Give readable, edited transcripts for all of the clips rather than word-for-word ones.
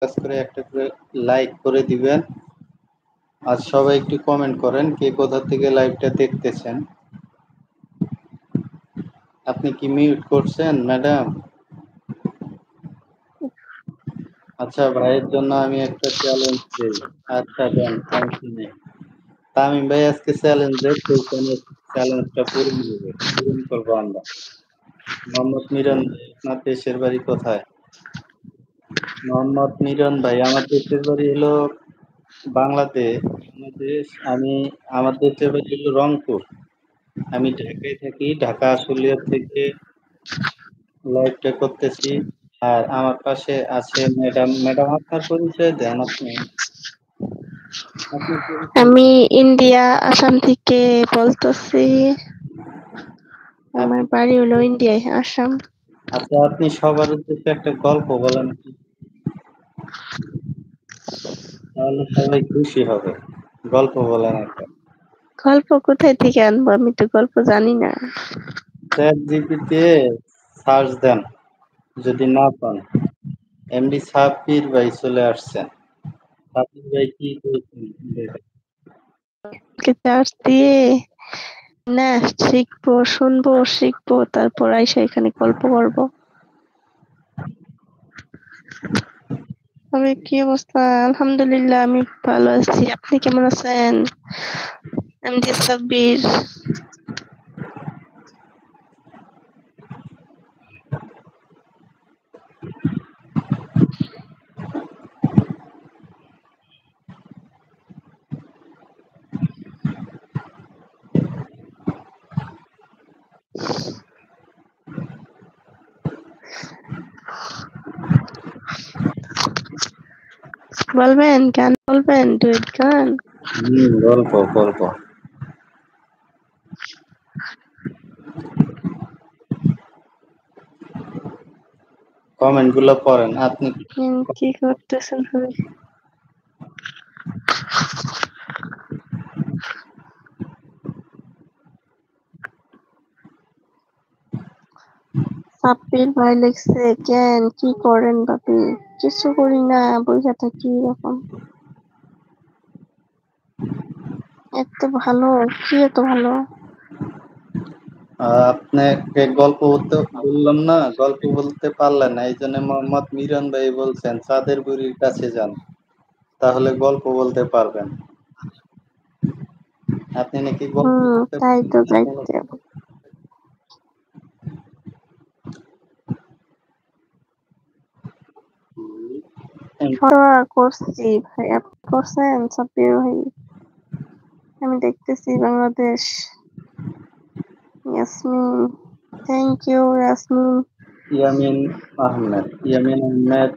কাজ করে একটা করে লাইক করে দিবেন। আর সবাই একটু কমেন্ট করেন কে কোথা থেকে লাইভটা দেখতেছেন। আপনি কি মিউট করছেন ম্যাডাম? আচ্ছা, ভাইয়ের জন্য আমি একটা চ্যালেঞ্জ দিই। আচ্ছা দেন, সমস্যা নেই। তামিম ভাই আজকে চ্যালেঞ্জ দেয়, সেই চ্যালেঞ্জটা পূরণ করবো আমরা। মোহাম্মদ মিরন ভাই, আপনার দেশের বাড়ি কোথায়? মোহাম্মদ মিরন ভাই, আমার দেশের বাড়ি হলো বাংলাদেশ। বাংলাদেশ। আমার দেশের বাড়ি হলো রংপুর। আমি ঢাকায় থাকি, ঢাকা আশুলিয়া থেকে লাইভটা করতেছি। আর আমার পাশে আছে ম্যাডাম। ম্যাডাম, আপনার পরিচয় দেন। আপনার পরিচয়। আমি ইন্ডিয়া আসাম থেকে বলতেছি। আমার আপনি বাড়ি হলো ইন্ডিয়ায়, আসাম। আচ্ছা, আপনি সবার উদ্দেশ্যে একটা গল্প বলেন, তাহলে সবাই খুশি হবে। গল্প বলেন একটা। গল্প কোথায় থেকে আনবো? আমি তো গল্প জানি না। চ্যাট জিপিতে সার্চ দেন, যদি না পান। এমডি সাব্বির ভাই চলে আসছেন। সাব্বির ভাই কি করছেন? চার্জ দিয়ে না, শুনবো, তারপর আইসা এখানে গল্প করবো। তবে কি অবস্থা? আলহামদুলিল্লাহ, আমি ভালো আছি। আপনি কেমন আছেন? আমি সাব্বির। বলবেন, গান বলবেন, ডুয়েট গান? গল্প গল্প। কমেন্ট গুলো পড়েন আপনি। কি করতেছেন ভাই? সাব্বির ভাই লিখছে, কেন কি করেন ভাবি? কিছু করি না, বইসা থাকি এরকম। এত ভালো? কি এত ভালো? আপনাকে গল্প বলতে বললাম না, গল্প বলতে পারলেন না, এই জন্য মোহাম্মদ মিরন ভাই বলছেন চাঁদের বুড়ির কাছে যান, তাহলে গল্প বলতে পারবেন। আপনি নাকি গল্প বলতে তাই তো যাইতে হবে। পারেন। করছি ভাই, আপনি করছেন সাব্বির ভাই? আমি দেখতেছি বাংলাদেশ। Yasmin, thank you Yasmin. ইয়ামিন ইয়ামিন আহমেদ,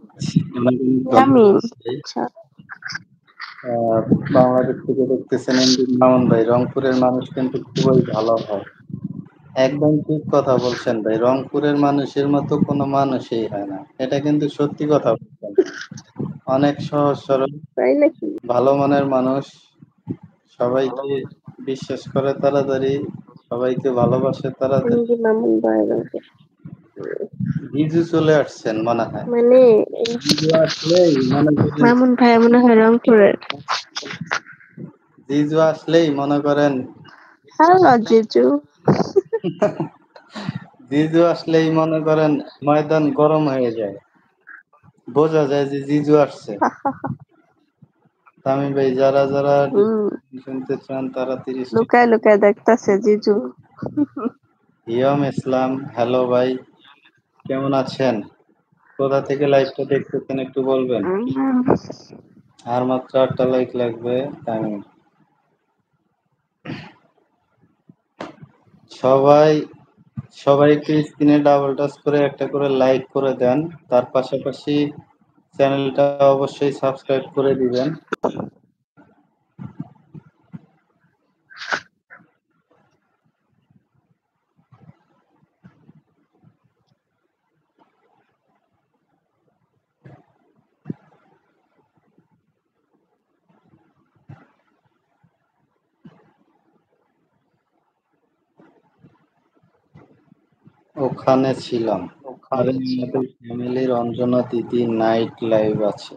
অনেক ইয়ামিন, ধন্যবাদ ভাই। আচ্ছা। বাংলাদেশ থেকে দেখতেছেন এমডি মামুন ভাই। রংপুরের মানুষ কিন্তু খুবই ভালো হয়। একদম ঠিক কথা বলছেন ভাই, রংপুরের মানুষের মতো কোনো মানুষই হয় না, এটা কিন্তু সত্যি কথা বলছেন। অনেক সহজ সরল, তাই নাকি? ভালো মনের মানুষ, সবাইকে বিশ্বাস করে তাড়াতাড়ি, সবাইকে ভালোবাসে তাড়াতাড়ি। এমডি মামুন ভাই জিজু চলে আসছেন মনে হয়। মানে জিজু আসলেই মনে করেন, মামুন ভাই মনে হয় রংপুরের। জিজু আসলেই মনে করেন, হ্যালো জিজু। জিজু আসলেই মনে করেন ময়দান গরম হয়ে যায়, বোঝা যায় যে জিজু আসছে। তামিম ভাই, যারা যারা হুম, শুনতে চান তারা 30 লুকায় লুকায় দেখতাছে জিজু। ইয়ম ইসলাম, হ্যালো ভাই, কেমন আছেন? কোথা থেকে লাইভটা দেখতেছেন একটু বলবেন। আর মাত্র 8টা লাইক লাগবে তামিম। সবাই সবাই একটু স্ক্রিনে ডাবল টাচ করে একটা করে লাইক করে দেন। তার পাশাপাশি চ্যানেলটা অবশ্যই সাবস্ক্রাইব করে দিবেন। ওখানে ছিলাম, আরে আমাদের ফ্যামিলির অঞ্জনা দিদি নাইট লাইভ আছে।